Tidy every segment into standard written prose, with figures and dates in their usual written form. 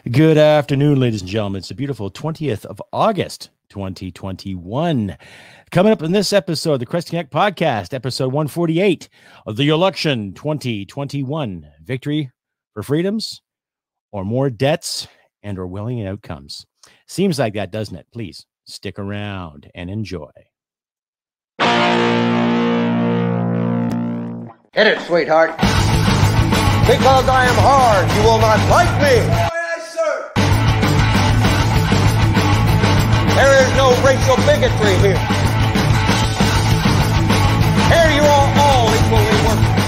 Good afternoon, ladies and gentlemen. It's a beautiful 20th of August, 2021. Coming up in this episode, the Crusty Canuck podcast, episode 148 of the election 2021. Victory for freedoms or more debts and Orwellian outcomes. Seems like that, doesn't it? Please stick around and enjoy. Hit it, sweetheart. Because I am hard, you will not like me. There is no racial bigotry here. Here you are all equally worthless.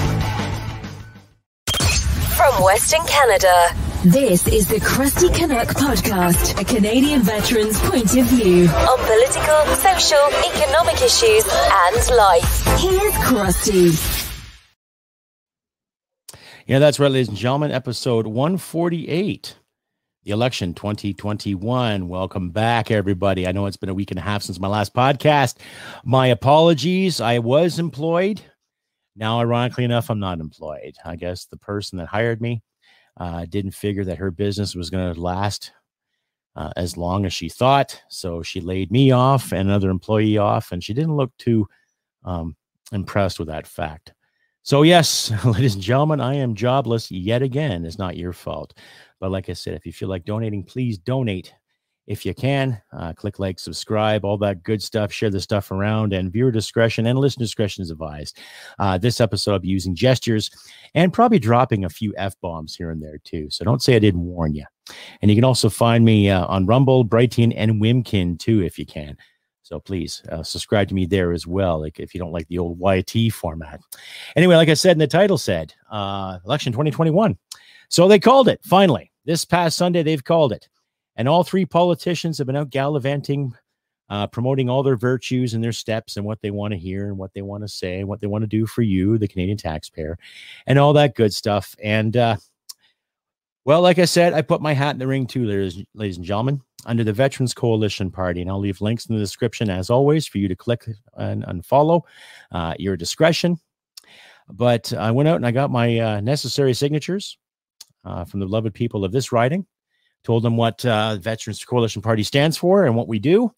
From Western Canada, this is the Crusty Canuck podcast, a Canadian veteran's point of view on political, social, economic issues and life. Here's Crusty. Yeah, that's right, ladies and gentlemen. Episode 148. The election 2021. Welcome back, everybody. I know it's been a week and a half since my last podcast. My apologies. I was employed. Now, ironically enough, I'm not employed. I guess the person that hired me didn't figure that her business was going to last as long as she thought. So she laid me off and another employee off, and she didn't look too impressed with that fact. So yes, ladies and gentlemen, I am jobless yet again. It's not your fault. But like I said, if you feel like donating, please donate if you can. Click like, subscribe, all that good stuff. Share the stuff around, and viewer discretion and listener discretion is advised. This episode, I'll be using gestures and probably dropping a few F-bombs here and there too. So don't say I didn't warn you. And you can also find me on Rumble, Brighton, and Wimkin too if you can. So please subscribe to me there as well, like if you don't like the old YT format. Anyway, like I said in the title said, election 2021. So they called it, finally. This past Sunday, they've called it. And all three politicians have been out gallivanting, promoting all their virtues and their steps and what they want to hear and what they want to say and what they want to do for you, the Canadian taxpayer, and all that good stuff. And, well, like I said, I put my hat in the ring too, ladies and gentlemen, under the Veterans Coalition Party. And I'll leave links in the description, as always, for you to click and follow, your discretion. But I went out and I got my necessary signatures from the beloved people of this riding, told them what Veterans Coalition Party stands for and what we do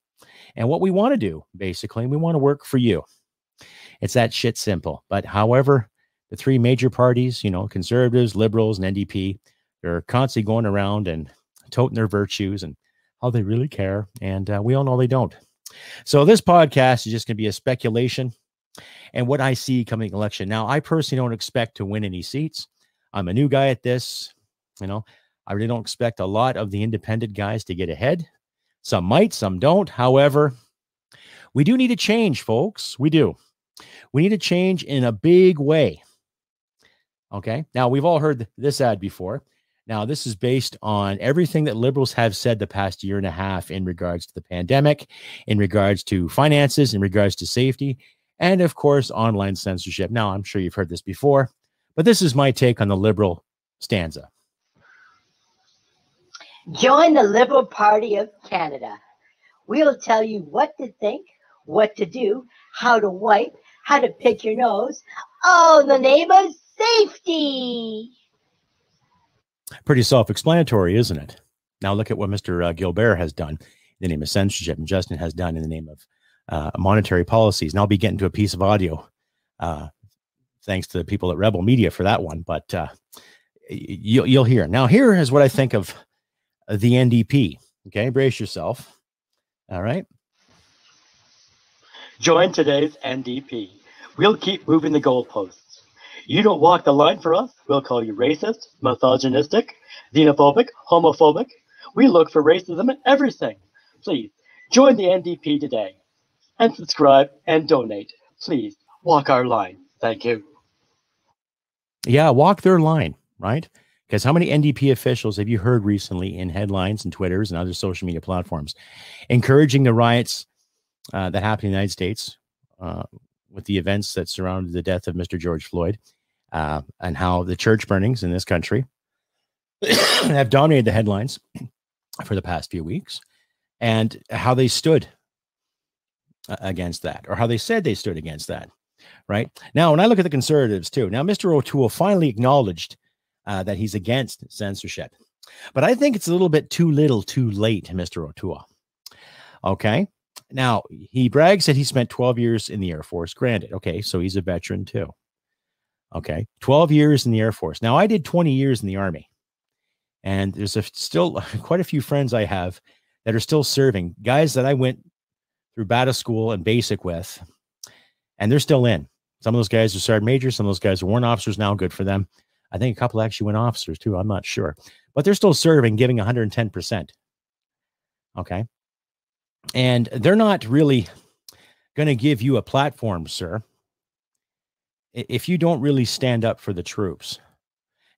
and what we want to do, basically. We want to work for you. It's that shit simple. But however, the three major parties, you know, Conservatives, Liberals, and NDP, they're constantly going around and toting their virtues and how they really care. And we all know they don't. So this podcast is just going to be a speculation and what I see coming election. Now, I personally don't expect to win any seats. I'm a new guy at this. You know, I really don't expect a lot of the independent guys to get ahead. Some might, some don't. However, we do need a change, folks. We do. We need a change in a big way. Okay. Now, we've all heard this ad before. Now, this is based on everything that Liberals have said the past year and a half in regards to the pandemic, in regards to finances, in regards to safety, and of course, online censorship. Now, I'm sure you've heard this before, but this is my take on the Liberal stanza. Join the Liberal Party of Canada. We'll tell you what to think, what to do, how to wipe, how to pick your nose, all in the name of safety. Pretty self-explanatory, isn't it? Now look at what Mr. Gilbert has done in the name of censorship, and Justin has done in the name of monetary policies. And I'll be getting to a piece of audio, thanks to the people at Rebel Media for that one. But you'll hear. Now, here is what I think of the NDP. Okay, brace yourself. All right. Join today's NDP. We'll keep moving the goalposts. You don't walk the line for us, we'll call you racist, misogynistic, xenophobic, homophobic. We look for racism in everything. Please, join the NDP today. And subscribe and donate. Please, walk our line. Thank you. Yeah, walk their line, right? Because how many NDP officials have you heard recently in headlines and Twitters and other social media platforms encouraging the riots that happened in the United States with the events that surrounded the death of Mr. George Floyd, and how the church burnings in this country have dominated the headlines for the past few weeks, and how they stood against that, or how they said they stood against that, right? Now, when I look at the Conservatives too, now Mr. O'Toole finally acknowledged that he's against censorship. But I think it's a little bit too little too late, Mr. O'Toole. Okay. Now, he brags that he spent 12 years in the Air Force. Granted. Okay. So he's a veteran too. Okay. 12 years in the Air Force. Now, I did 20 years in the Army. And there's still quite a few friends I have that are still serving. Guys that I went through battle school and basic with. And they're still in. Some of those guys are sergeant majors. Some of those guys are warrant officers now. Good for them. I think a couple actually went officers too. I'm not sure. But they're still serving, giving 110%. Okay. And they're not really going to give you a platform, sir, if you don't really stand up for the troops.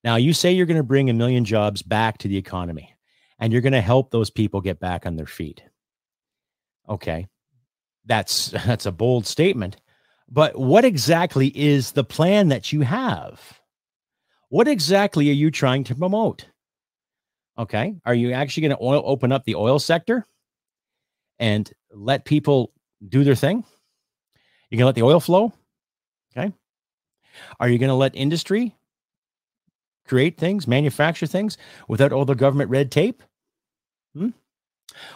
Now, you say you're going to bring 1 million jobs back to the economy, and you're going to help those people get back on their feet. Okay. That's a bold statement. But what exactly is the plan that you have? What exactly are you trying to promote? Okay. Are you actually going to open up the oil sector and let people do their thing? You're going to let the oil flow? Okay. Are you going to let industry create things, manufacture things without all the government red tape?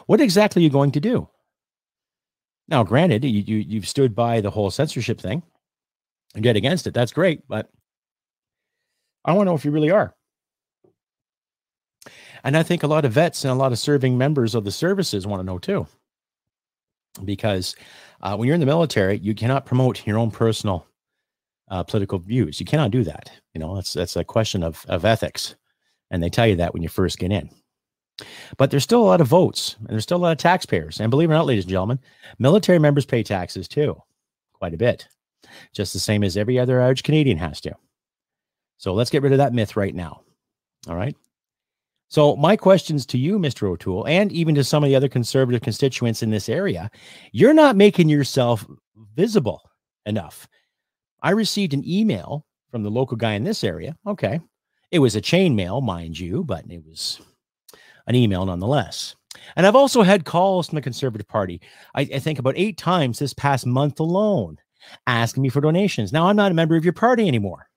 What exactly are you going to do? Now, granted, you've stood by the whole censorship thing and get against it. That's great. But I want to know if you really are. And I think a lot of vets and a lot of serving members of the services want to know too. Because when you're in the military, you cannot promote your own personal political views. You cannot do that. You know, that's a question of ethics. And they tell you that when you first get in. But there's still a lot of votes and there's still a lot of taxpayers. And believe it or not, ladies and gentlemen, military members pay taxes too, quite a bit, just the same as every other average Canadian has to. So let's get rid of that myth right now. All right. So my questions to you, Mr. O'Toole, and even to some of the other conservative constituents in this area, you're not making yourself visible enough. I received an email from the local guy in this area. Okay. It was a chain mail, mind you, but it was an email nonetheless. And I've also had calls from the Conservative Party, I think about 8 times this past month alone, asking me for donations. Now, I'm not a member of your party anymore.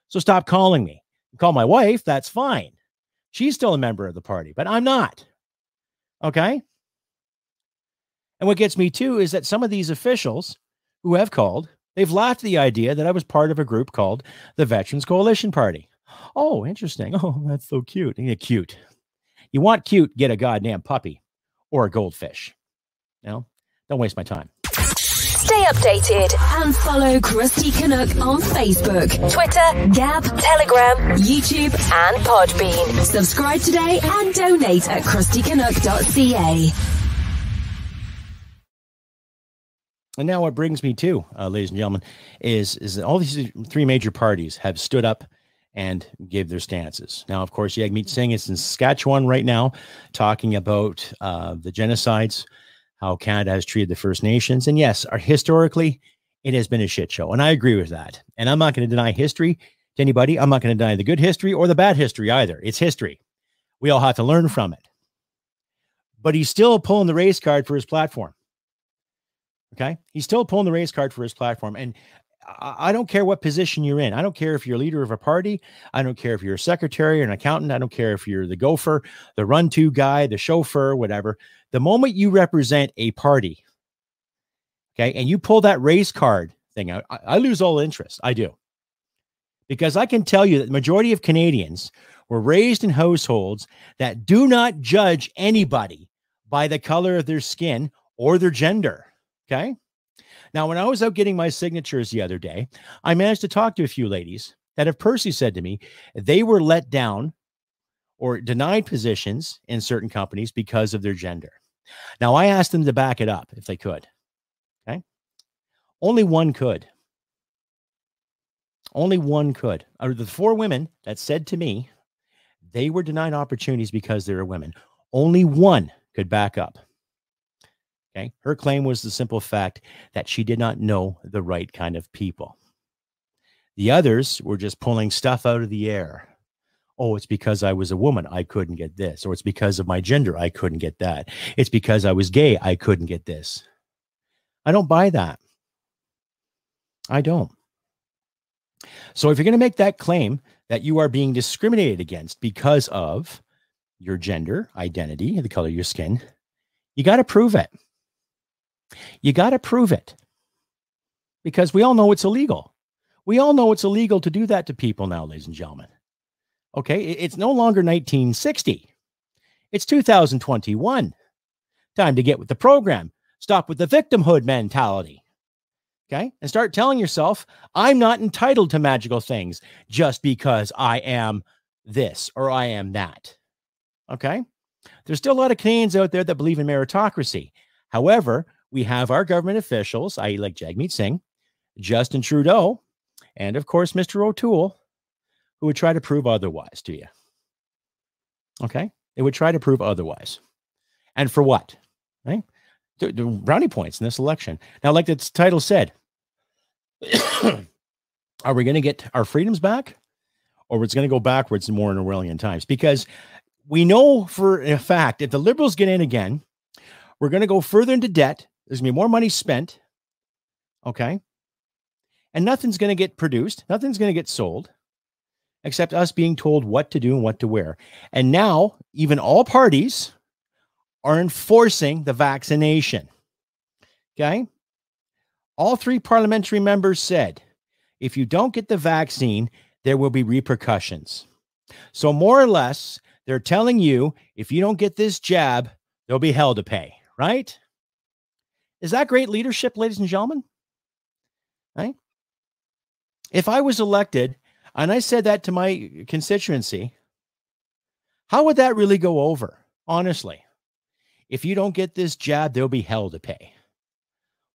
So stop calling me. Call my wife, that's fine. She's still a member of the party, but I'm not. Okay? And what gets me too is that some of these officials who have called, they've laughed at the idea that I was part of a group called the Veterans Coalition Party. Oh, interesting. Oh, that's so cute. Yeah, cute. You want cute, get a goddamn puppy or a goldfish. You know, don't waste my time. Stay updated and follow Crusty Canuck on Facebook, Twitter, Gab, Telegram, YouTube, and Podbean. Subscribe today and donate at crustycanuck.ca. And now what brings me to, ladies and gentlemen, is that all these 3 major parties have stood up and gave their stances. Now, of course, Jagmeet Singh is in Saskatchewan right now talking about the genocides, how Canada has treated the First Nations. And yes, historically, it has been a shit show. And I agree with that. And I'm not going to deny history to anybody. I'm not going to deny the good history or the bad history either. It's history. We all have to learn from it. But he's still pulling the race card for his platform. Okay? He's still pulling the race card for his platform. And I don't care what position you're in. I don't care if you're a leader of a party. I don't care if you're a secretary or an accountant. I don't care if you're the gopher, the run-to guy, the chauffeur, whatever. The moment you represent a party, okay, and you pull that race card thing out, I lose all interest. I do. Because I can tell you that the majority of Canadians were raised in households that do not judge anybody by the color of their skin or their gender, okay? Now, when I was out getting my signatures the other day, I managed to talk to a few ladies that have personally said to me they were let down or denied positions in certain companies because of their gender. Now, I asked them to back it up if they could. Okay. Only one could. Only one could. Out of the 4 women that said to me they were denied opportunities because they were women, only one could back up. Okay. Her claim was the simple fact that she did not know the right kind of people. The others were just pulling stuff out of the air. Oh, it's because I was a woman, I couldn't get this. Or it's because of my gender, I couldn't get that. It's because I was gay, I couldn't get this. I don't buy that. I don't. So if you're going to make that claim that you are being discriminated against because of your gender identity, the color of your skin, you got to prove it. You got to prove it. Because we all know it's illegal. We all know it's illegal to do that to people now, ladies and gentlemen. Okay, it's no longer 1960. It's 2021. Time to get with the program. Stop with the victimhood mentality. Okay, and start telling yourself, I'm not entitled to magical things just because I am this or I am that. Okay, there's still a lot of Canadians out there that believe in meritocracy. However, we have our government officials, i.e. like Jagmeet Singh, Justin Trudeau, and of course, Mr. O'Toole, who would try to prove otherwise to you. Okay, they would try to prove otherwise. And for what? Right? The brownie points in this election. Now, like the title said, are we going to get our freedoms back, or it's going to go backwards more in Orwellian times? Because we know for a fact, if the Liberals get in again, we're going to go further into debt. There's going to be more money spent. Okay. And nothing's going to get produced. Nothing's going to get sold except us being told what to do and what to wear. And now even all parties are enforcing the vaccination. Okay. All three parliamentary members said, if you don't get the vaccine, there will be repercussions. So more or less, they're telling you, if you don't get this jab, there'll be hell to pay, right? Is that great leadership, ladies and gentlemen? Right? If I was elected and I said that to my constituency, how would that really go over? Honestly, if you don't get this jab, there'll be hell to pay.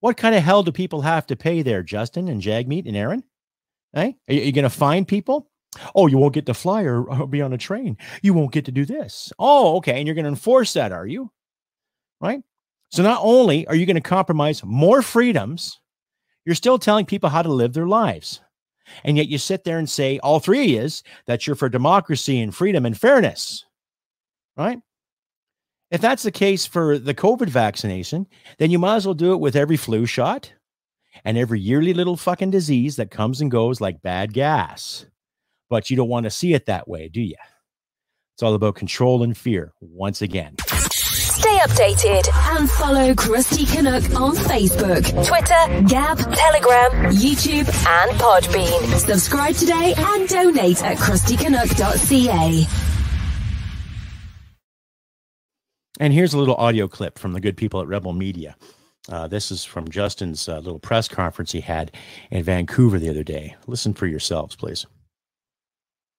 What kind of hell do people have to pay there, Justin and Jagmeet and Aaron? Right? Are you going to fine people? Oh, you won't get to fly or be on a train. You won't get to do this. Oh, okay. And you're going to enforce that, are you? Right? So not only are you going to compromise more freedoms, you're still telling people how to live their lives. And yet you sit there and say, all three is that you're for democracy and freedom and fairness. Right? If that's the case for the COVID vaccination, then you might as well do it with every flu shot and every yearly little fucking disease that comes and goes like bad gas. But you don't want to see it that way, do you? It's all about control and fear once again. Stay updated and follow Crusty Canuck on Facebook, Twitter, Gab, Telegram, YouTube, and Podbean. Subscribe today and donate at crustycanuck.ca. And here's a little audio clip from the good people at Rebel Media. This is from Justin's little press conference he had in Vancouver the other day. Listen for yourselves, please.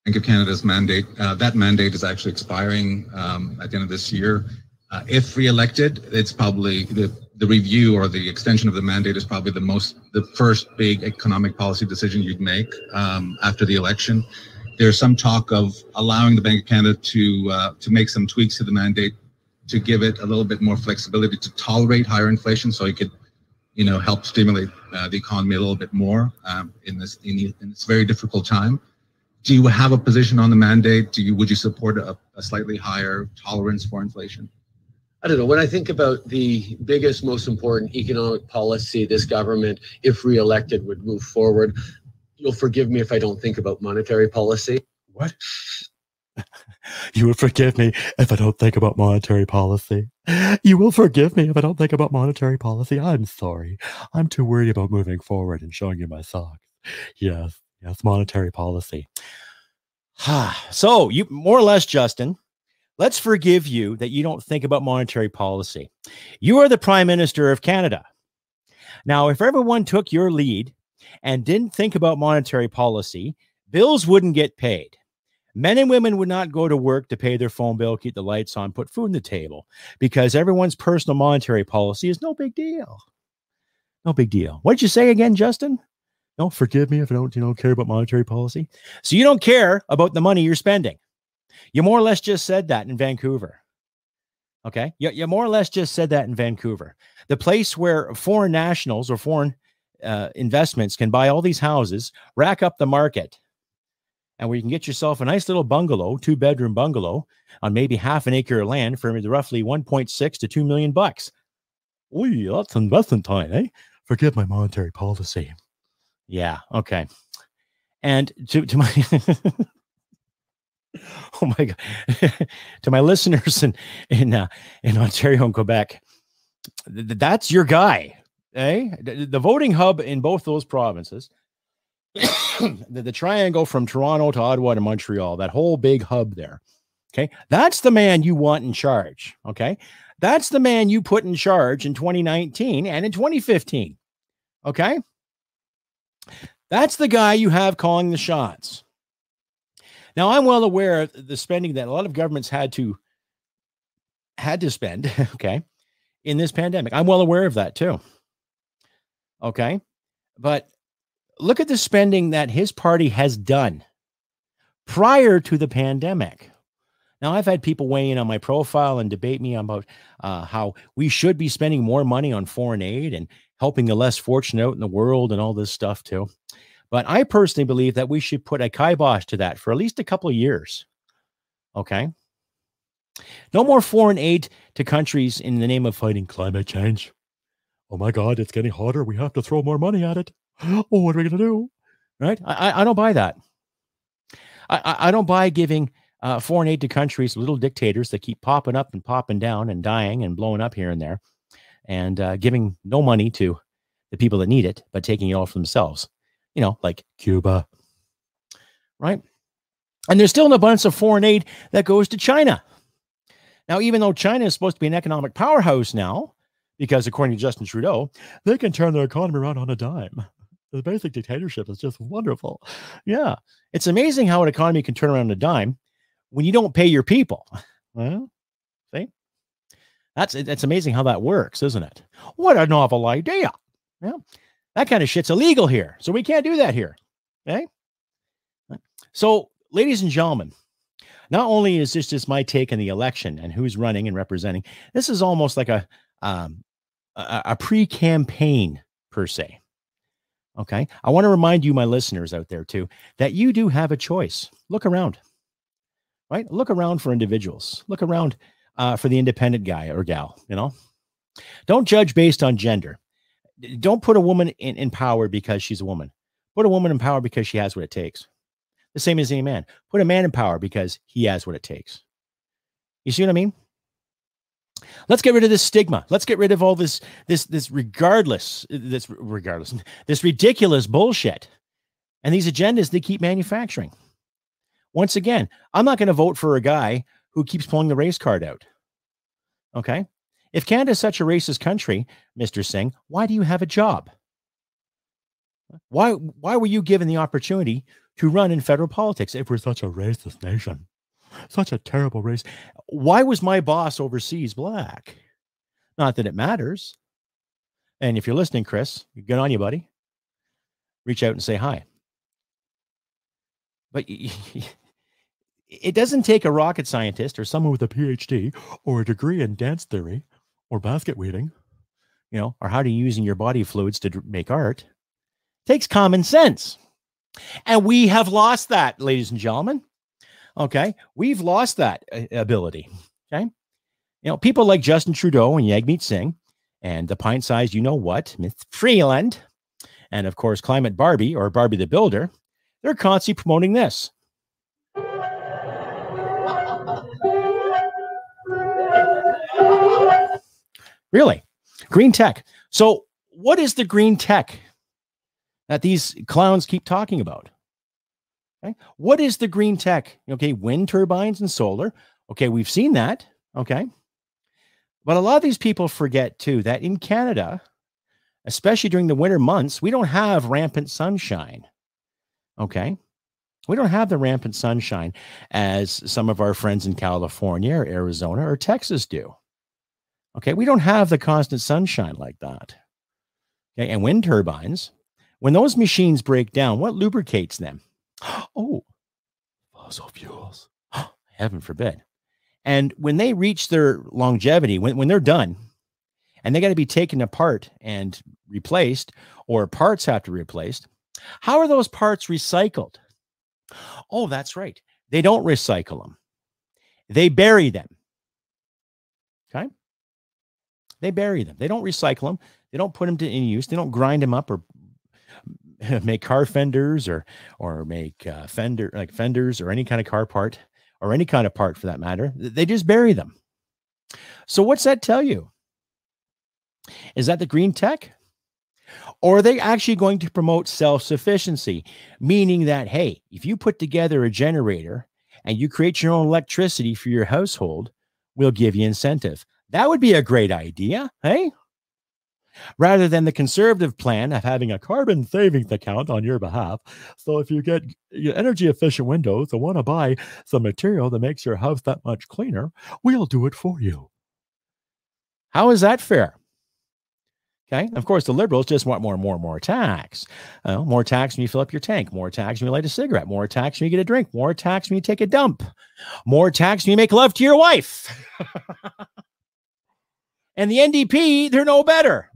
Bank of Canada's mandate, that mandate is actually expiring at the end of this year. If re-elected, it's probably the review or the extension of the mandate is probably the first big economic policy decision you'd make after the election. There's some talk of allowing the Bank of Canada to make some tweaks to the mandate to give it a little bit more flexibility to tolerate higher inflation, so it could, help stimulate the economy a little bit more in this very difficult time. Do you have a position on the mandate? Would you support a slightly higher tolerance for inflation? I don't know. When I think about the biggest, most important economic policy this government, if re-elected, would move forward, you'll forgive me if I don't think about monetary policy. What? You will forgive me if I don't think about monetary policy. You will forgive me if I don't think about monetary policy. I'm sorry. I'm too worried about moving forward and showing you my socks. Yes, monetary policy. So you more or less, Justin, let's forgive you that you don't think about monetary policy. You are the Prime Minister of Canada. Now, if everyone took your lead and didn't think about monetary policy, bills wouldn't get paid. Men and women would not go to work to pay their phone bill, keep the lights on, put food on the table, because everyone's personal monetary policy is no big deal. No big deal. What did you say again, Justin? Don't forgive me if I don't, care about monetary policy. So you don't care about the money you're spending. You more or less just said that in Vancouver. Okay. You more or less just said that in Vancouver, the place where foreign nationals or foreign investments can buy all these houses, rack up the market, and where you can get yourself a nice little bungalow, 2-bedroom bungalow on maybe half an acre of land for roughly 1.6 to 2 million bucks. Ooh, that's investment time, eh? Forgive my monetary policy. Yeah. Okay. And to my Oh my God. To my listeners in Ontario and Quebec, that's your guy. Eh? The voting hub in both those provinces, the triangle from Toronto to Ottawa to Montreal, that whole big hub there. Okay. That's the man you want in charge. Okay. That's the man you put in charge in 2019 and in 2015. Okay. That's the guy you have calling the shots. Now, I'm well aware of the spending that a lot of governments had to spend, okay, in this pandemic. I'm well aware of that too. Okay. But look at the spending that his party has done prior to the pandemic. Now, I've had people weigh in on my profile and debate me about how we should be spending more money on foreign aid and helping the less fortunate out in the world and all this stuff too. But I personally believe that we should put a kibosh to that for at least a couple of years. Okay. No more foreign aid to countries in the name of fighting climate change. Oh my God, it's getting hotter. We have to throw more money at it. Oh, what are we going to do? Right? I don't buy that. I don't buy giving foreign aid to countries, little dictators that keep popping up and popping down and dying and blowing up here and there, and giving no money to the people that need it, but taking it all for themselves. You know, like Cuba, right? And there's still an abundance of foreign aid that goes to China. Now, even though China is supposed to be an economic powerhouse now, because according to Justin Trudeau, they can turn their economy around on a dime. The basic dictatorship is just wonderful. Yeah. It's amazing how an economy can turn around on a dime when you don't pay your people. Well, see? That's amazing how that works, isn't it? What a novel idea. Yeah. That kind of shit's illegal here. So we can't do that here. Okay. So, ladies and gentlemen, not only is this just my take on the election and who's running and representing, this is almost like a pre-campaign per se. Okay. I want to remind you, my listeners out there too, that you do have a choice. Look around, right? Look around for individuals. Look around for the independent guy or gal, you know, don't judge based on gender. Don't put a woman in power because she's a woman. Put a woman in power because she has what it takes. The same as any man. Put a man in power because he has what it takes. You see what I mean? Let's get rid of this stigma. Let's get rid of all this ridiculous bullshit and these agendas they keep manufacturing. Once again, I'm not going to vote for a guy who keeps pulling the race card out. Okay? If Canada is such a racist country, Mr. Singh, why do you have a job? Why were you given the opportunity to run in federal politics if we're such a racist nation? Such a terrible race. Why was my boss overseas black? Not that it matters. And if you're listening, Chris, good on you, buddy. Reach out and say hi. But it doesn't take a rocket scientist or someone with a PhD or a degree in dance theory or basket weaving, you know, or how to using your body fluids to make art. It takes common sense. And we have lost that, ladies and gentlemen. Okay. We've lost that ability. Okay. You know, people like Justin Trudeau and Jagmeet Singh and the pint-sized, you know what, Miss Freeland, and of course, Climate Barbie or Barbie the Builder, they're constantly promoting this. Really? Green tech. So what is the green tech that these clowns keep talking about? Okay. What is the green tech? Okay. Wind turbines and solar. Okay. We've seen that. Okay. But a lot of these people forget too that in Canada, especially during the winter months, we don't have rampant sunshine. Okay. We don't have the rampant sunshine as some of our friends in California or Arizona or Texas do. Okay. We don't have the constant sunshine like that. Okay. And wind turbines, when those machines break down, what lubricates them? Oh, fossil fuels. Heaven forbid. And when they reach their longevity, when they're done and they got to be taken apart and replaced, or parts have to be replaced, how are those parts recycled? Oh, that's right. They don't recycle them. They bury them. Okay. They bury them. They don't recycle them. They don't put them to any use. They don't grind them up or make car fenders or make fenders or any kind of car part or any kind of part for that matter. They just bury them. So what's that tell you? Is that the green tech? Or are they actually going to promote self-sufficiency? Meaning that, hey, if you put together a generator and you create your own electricity for your household, we'll give you incentive. That would be a great idea, hey? Rather than the conservative plan of having a carbon savings account on your behalf. So if you get energy efficient windows and want to buy some material that makes your house that much cleaner, we'll do it for you. How is that fair? Okay. Of course, the liberals just want more tax. More tax when you fill up your tank. More tax when you light a cigarette. More tax when you get a drink. More tax when you take a dump. More tax when you make love to your wife. And the NDP, they're no better.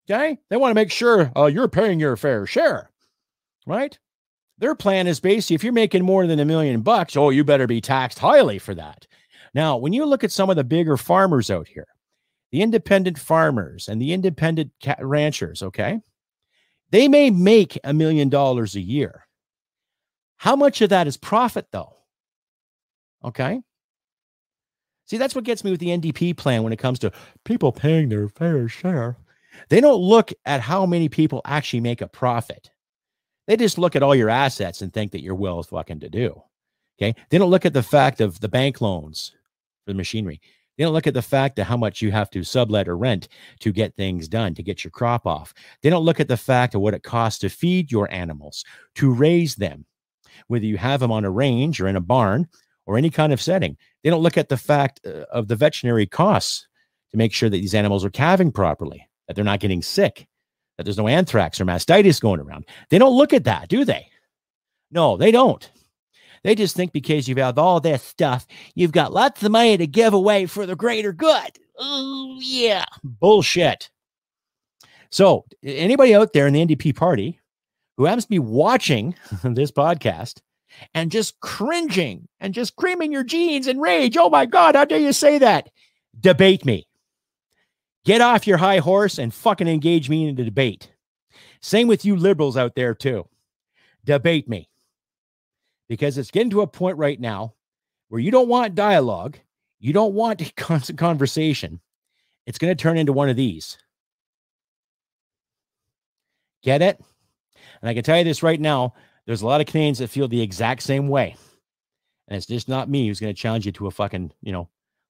Okay. They want to make sure you're paying your fair share. Right. Their plan is basically, if you're making more than $1 million, you better be taxed highly for that. Now, when you look at some of the bigger farmers out here, the independent farmers and the independent ranchers, okay, they may make $1 million a year. How much of that is profit, though? Okay. See, that's what gets me with the NDP plan when it comes to people paying their fair share. They don't look at how many people actually make a profit. They just look at all your assets and think that you're well fucking to do. Okay. They don't look at the fact of the bank loans for the machinery. They don't look at the fact of how much you have to sublet or rent to get things done, to get your crop off. They don't look at the fact of what it costs to feed your animals, to raise them, whether you have them on a range or in a barn or any kind of setting. They don't look at the fact of the veterinary costs to make sure that these animals are calving properly, that they're not getting sick, that there's no anthrax or mastitis going around. They don't look at that, do they? No, they don't. They just think because you have all this stuff, you've got lots of money to give away for the greater good. Oh, yeah. Bullshit. So anybody out there in the NDP party who happens to be watching this podcast and just cringing and just creaming your jeans in rage, oh my God, how dare you say that? Debate me. Get off your high horse and fucking engage me in a debate. Same with you liberals out there too. Debate me. Because it's getting to a point right now where you don't want dialogue. You don't want constant conversation. It's going to turn into one of these. Get it? And I can tell you this right now. There's a lot of Canadians that feel the exact same way. And it's just not me who's going to challenge you to a fucking,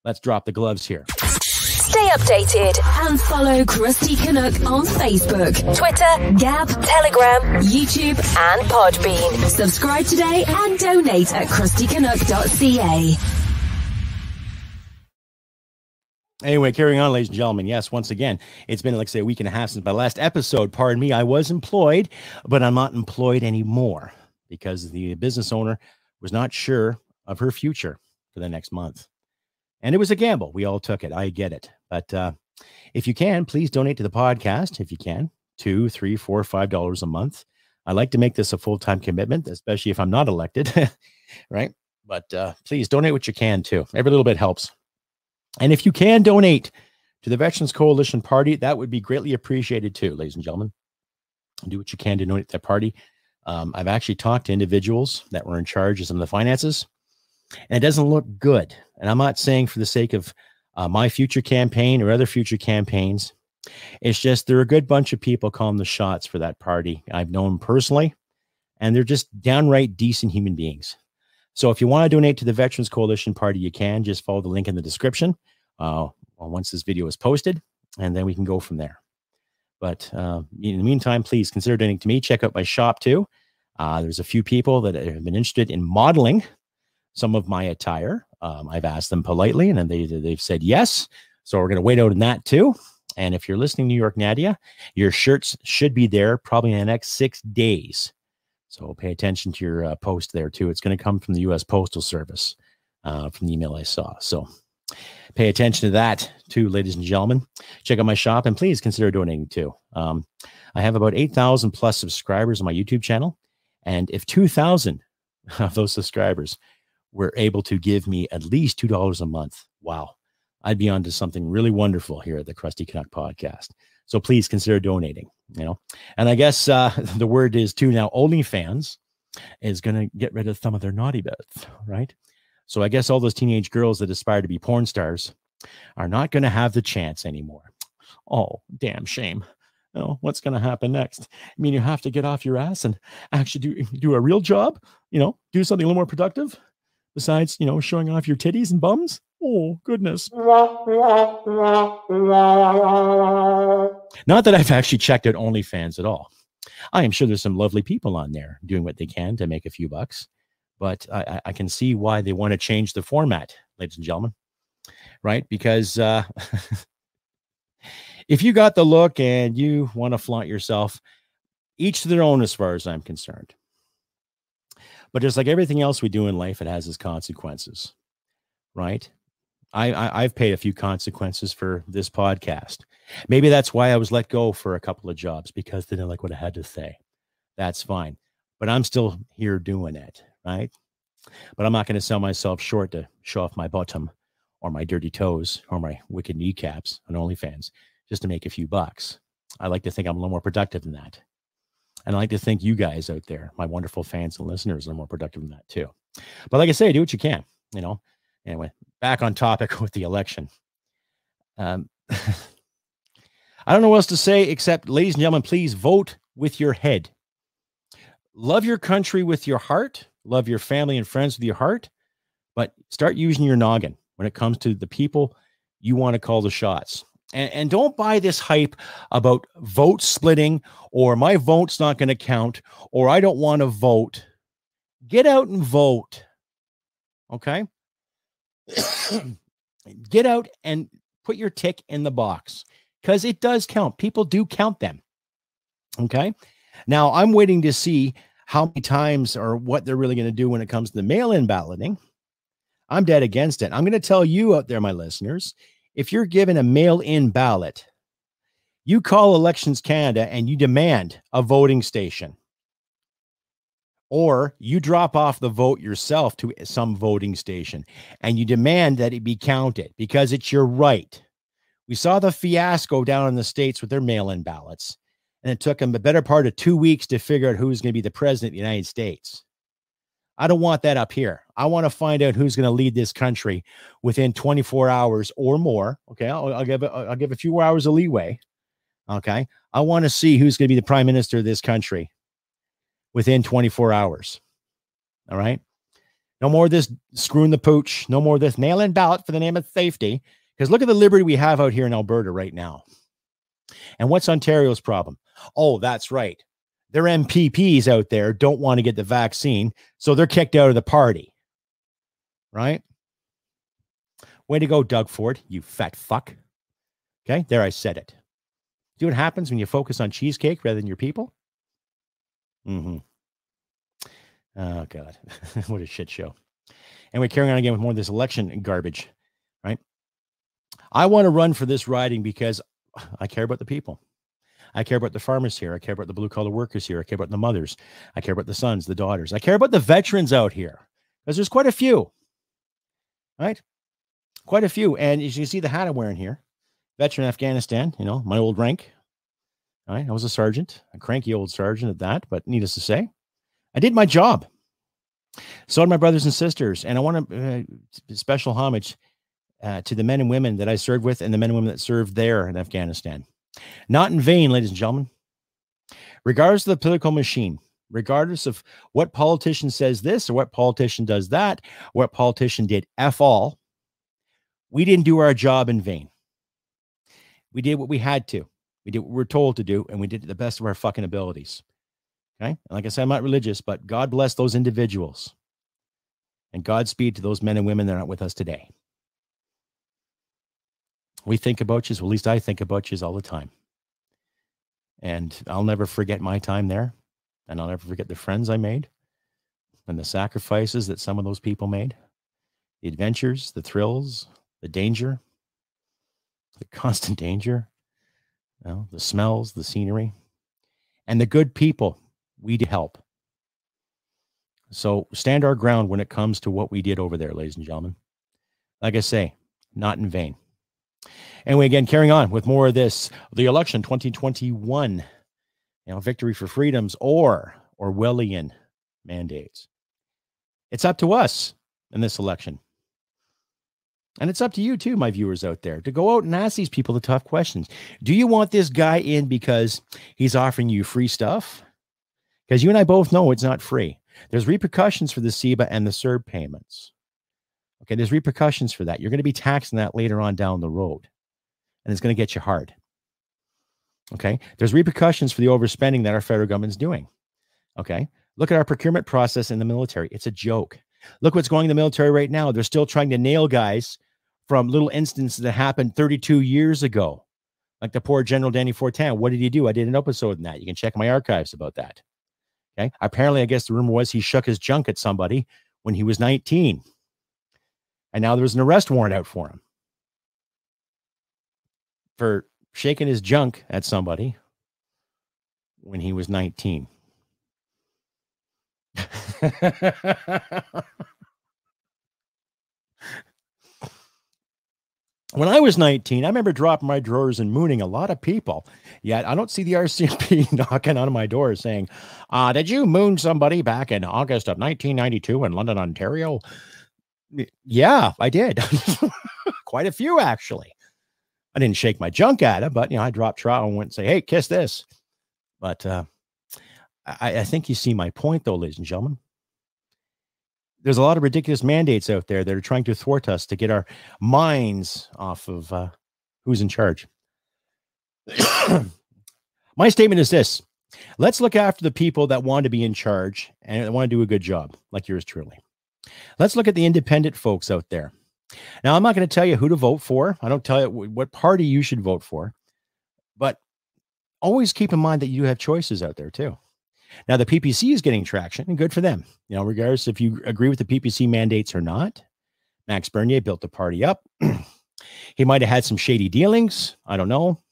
let's drop the gloves here. Stay updated and follow Crusty Canuck on Facebook, Twitter, Gab, Telegram, YouTube, and Podbean. Subscribe today and donate at crustycanuck.ca. Anyway, carrying on, ladies and gentlemen. Yes, once again, it's been, like I say, a week and a half since my last episode. Pardon me, I was employed, but I'm not employed anymore because the business owner was not sure of her future for the next month. And it was a gamble. We all took it. I get it. But if you can, please donate to the podcast. If you can, $2, $3, $4, $5 a month. I like to make this a full-time commitment, especially if I'm not elected, right? But please donate what you can too. Every little bit helps. And if you can donate to the Veterans Coalition Party, that would be greatly appreciated too, ladies and gentlemen. Do what you can to donate to that party. I've actually talked to individuals that were in charge of some of the finances, and it doesn't look good. And I'm not saying for the sake of my future campaign or other future campaigns. It's just they're a good bunch of people calling the shots for that party. I've known personally, and they're just downright decent human beings. So if you want to donate to the Veterans Coalition Party, you can just follow the link in the description once this video is posted, and then we can go from there. But in the meantime, please consider donating to me. Check out my shop too. There's a few people that have been interested in modeling some of my attire. I've asked them politely, and then they've said yes. So we're going to wait out on that too. And if you're listening, New York Nadia, your shirts should be there probably in the next 6 days. So pay attention to your post there too. It's going to come from the U.S. Postal Service from the email I saw. So pay attention to that too, ladies and gentlemen. Check out my shop and please consider donating too. I have about 8,000 plus subscribers on my YouTube channel. And if 2,000 of those subscribers were able to give me at least $2 a month, wow, I'd be onto something really wonderful here at the Crusty Canuck podcast. So please consider donating, And I guess the word is too now, OnlyFans is going to get rid of some of their naughty bits, right? So I guess all those teenage girls that aspire to be porn stars are not going to have the chance anymore. Oh, damn shame. Oh, what's going to happen next? I mean, you have to get off your ass and actually do a real job, do something a little more productive besides, showing off your titties and bums. Oh, goodness. Not that I've actually checked out OnlyFans at all. I am sure there's some lovely people on there doing what they can to make a few bucks, but I can see why they want to change the format, ladies and gentlemen, right? Because if you got the look and you want to flaunt yourself, each to their own as far as I'm concerned. But just like everything else we do in life, it has its consequences, right? I've paid a few consequences for this podcast. Maybe that's why I was let go for a couple of jobs, because they didn't like what I had to say. That's fine. But I'm still here doing it, right? But I'm not going to sell myself short to show off my bottom or my dirty toes or my wicked kneecaps on OnlyFans just to make a few bucks. I like to think I'm a little more productive than that. And I like to think you guys out there, my wonderful fans and listeners, are more productive than that too. But like I say, do what you can, Anyway, back on topic with the election. I don't know what else to say except, ladies and gentlemen, please vote with your head. Love your country with your heart. Love your family and friends with your heart. But start using your noggin when it comes to the people you want to call the shots. And don't buy this hype about vote splitting, or my vote's not going to count, or I don't want to vote. Get out and vote. Okay? Get out and put your tick in the box, because it does count. People do count them. Okay? Now, I'm waiting to see how many times or what they're really going to do when it comes to the mail-in balloting. I'm dead against it. I'm going to tell you out there, my listeners, if you're given a mail-in ballot, you call Elections Canada and you demand a voting station. Or you drop off the vote yourself to some voting station and you demand that it be counted, because it's your right. We saw the fiasco down in the States with their mail-in ballots, and it took them the better part of 2 weeks to figure out who's going to be the president of the United States. I don't want that up here. I want to find out who's going to lead this country within 24 hours or more. Okay, I'll give a few more hours of leeway. Okay, I want to see who's going to be the prime minister of this country within 24 hours. All right, no more of this screwing the pooch. No more of this mail-in ballot for the name of safety. Because look at the liberty we have out here in Alberta right now. And what's Ontario's problem? Oh, that's right. Their MPPs out there don't want to get the vaccine, so they're kicked out of the party. Right? Way to go, Doug Ford, you fat fuck. Okay, there I said it. See what happens when you focus on cheesecake rather than your people? Mm-hmm. Oh, God. What a shit show. And we're carrying on again with more of this election garbage. Right? I want to run for this riding because I care about the people. I care about the farmers here. I care about the blue-collar workers here. I care about the mothers. I care about the sons, the daughters. I care about the veterans out here, because there's quite a few, right? Quite a few. And as you can see the hat I'm wearing here, veteran Afghanistan, my old rank. All right, I was a sergeant, a cranky old sergeant at that, but needless to say, I did my job. So did my brothers and sisters. And I want to special homage to the men and women that I served with and the men and women that served there in Afghanistan. Not in vain, ladies and gentlemen. Regardless of the political machine, regardless of what politician says this or what politician does that, what politician did F all, we didn't do our job in vain. We did what we had to. We did what we were told to do, and we did it to the best of our fucking abilities. Okay? And like I said, I'm not religious, but God bless those individuals. And Godspeed to those men and women that are not with us today. We think about you, well, at least I think about you all the time. And I'll never forget my time there. And I'll never forget the friends I made and the sacrifices that some of those people made. The adventures, the thrills, the danger, the constant danger, the smells, the scenery, and the good people we did help. So stand our ground when it comes to what we did over there, ladies and gentlemen. Like I say, not in vain. Anyway, again, carrying on with more of this, the election 2021, victory for freedoms or Orwellian mandates. It's up to us. in this election. And it's up to you too, my viewers out there, to go out and ask these people the tough questions. Do you want this guy in because he's offering you free stuff? Because you and I both know it's not free. There's repercussions for the CEBA and the CERB payments. Okay, there's repercussions for that. You're going to be taxing that later on down the road. And it's going to get you hard. Okay, there's repercussions for the overspending that our federal government's doing. Okay, look at our procurement process in the military. It's a joke. Look what's going in the military right now. They're still trying to nail guys from little instances that happened 32 years ago. Like the poor General Danny Fortin. What did he do? I did an episode on that. You can check my archives about that. Okay. Apparently, I guess the rumor was he shook his junk at somebody when he was 19. And now there's an arrest warrant out for him for shaking his junk at somebody when he was 19. When I was 19, I remember dropping my drawers and mooning a lot of people. Yet I don't see the RCMP knocking on my door saying, did you moon somebody back in August of 1992 in London, Ontario? Yeah, I did. Quite a few, actually. I didn't shake my junk at him, but I dropped trout and went and say, hey, kiss this. But I think you see my point, though, ladies and gentlemen. There's a lot of ridiculous mandates out there that are trying to thwart us to get our minds off of who's in charge. My statement is this. Let's look after the people that want to be in charge and want to do a good job, like yours truly. Let's look at the independent folks out there. Now, I'm not going to tell you who to vote for. I don't tell you what party you should vote for. But always keep in mind that you have choices out there, too. Now, the PPC is getting traction, and good for them. Regardless if you agree with the PPC mandates or not. Max Bernier built the party up. He might have had some shady dealings. I don't know.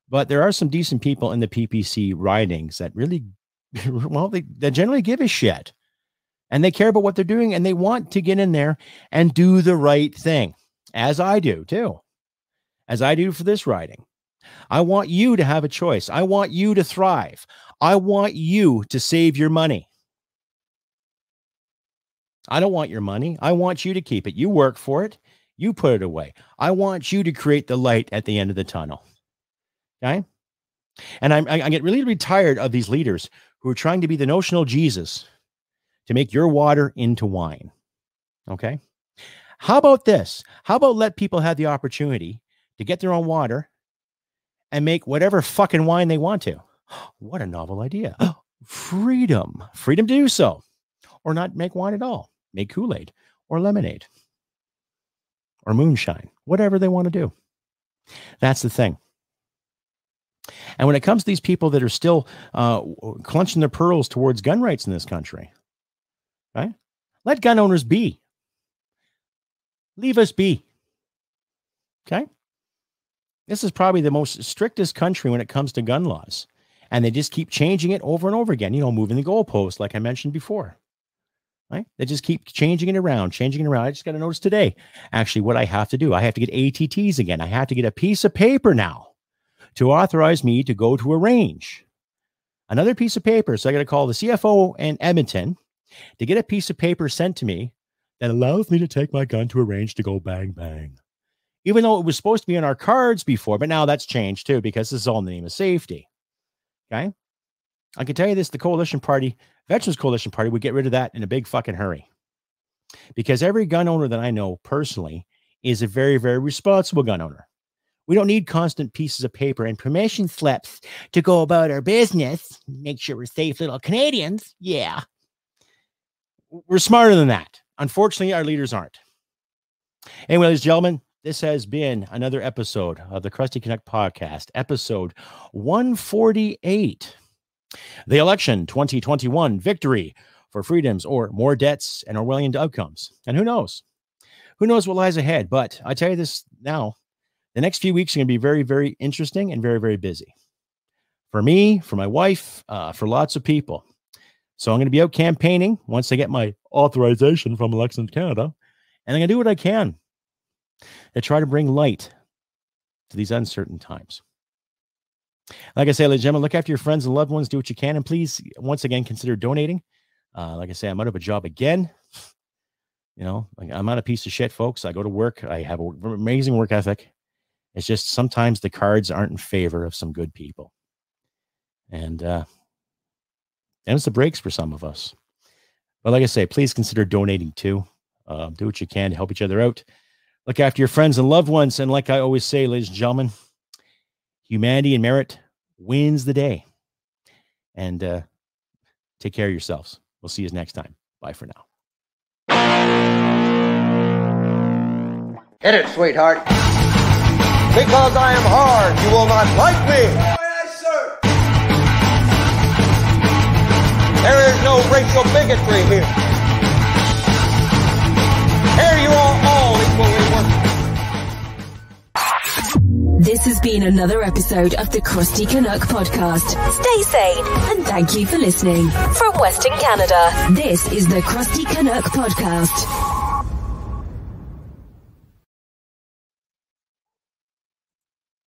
But there are some decent people in the PPC ridings that really, well, they generally give a shit. And they care about what they're doing, and they want to get in there and do the right thing, as I do, too. As I do for this riding. I want you to have a choice. I want you to thrive. I want you to save your money. I don't want your money. I want you to keep it. You work for it. You put it away. I want you to create the light at the end of the tunnel. Okay? And I get really tired of these leaders who are trying to be the notional Jesus to make your water into wine. Okay? How about this? How about let people have the opportunity to get their own water and make whatever fucking wine they want to? What a novel idea. Freedom. Freedom to do so. Or not make wine at all. Make Kool-Aid or lemonade or moonshine. Whatever they want to do. That's the thing. And when it comes to these people that are still clenching their pearls towards gun rights in this country, right? Let gun owners be. Leave us be. Okay? This is probably the most strictest country when it comes to gun laws. And they just keep changing it over and over again, moving the goalposts, like I mentioned before. Right? They just keep changing it around. I just got to notice today, actually, what I have to do. I have to get ATTs again. I have to get a piece of paper now to authorize me to go to a range. Another piece of paper. So I got to call the CFO in Edmonton to get a piece of paper sent to me that allows me to take my gun to a range to go bang, bang. Even though it was supposed to be on our cards before, but now that's changed too, because this is all in the name of safety. Okay. I can tell you this, the coalition party, Veterans Coalition Party, would get rid of that in a big fucking hurry. Because every gun owner that I know personally is a very, very responsible gun owner. We don't need constant pieces of paper and permission slips to go about our business. Make sure we're safe little Canadians. Yeah. We're smarter than that. Unfortunately, our leaders aren't. Anyway, ladies and gentlemen, this has been another episode of the Crusty Canuck podcast, episode 148. The election 2021 victory for freedoms or more debts and Orwellian outcomes. And who knows? Who knows what lies ahead? But I tell you this now, the next few weeks are going to be very, very interesting and very, very busy. For me, for my wife, for lots of people. So I'm going to be out campaigning once I get my authorization from Elections Canada. And I'm going to do what I can to try to bring light to these uncertain times. Like I say, ladies and gentlemen, look after your friends and loved ones. Do what you can. And please, once again, consider donating. Like I say, I'm out of a job again. Like, I'm not a piece of shit, folks. I go to work. I have an amazing work ethic. It's just sometimes the cards aren't in favor of some good people. And it's the breaks for some of us. But like I say, please consider donating too. Do what you can to help each other out. Look after your friends and loved ones. And like I always say, ladies and gentlemen, humanity and merit wins the day. And take care of yourselves. We'll see you next time. Bye for now. Hit it, sweetheart. Because I am hard, you will not like me. Yes, sir. There is no racial bigotry here. Here you are all equally worthless. This has been another episode of the Crusty Canuck podcast. Stay sane and thank you for listening. From Western Canada, this is the Crusty Canuck podcast.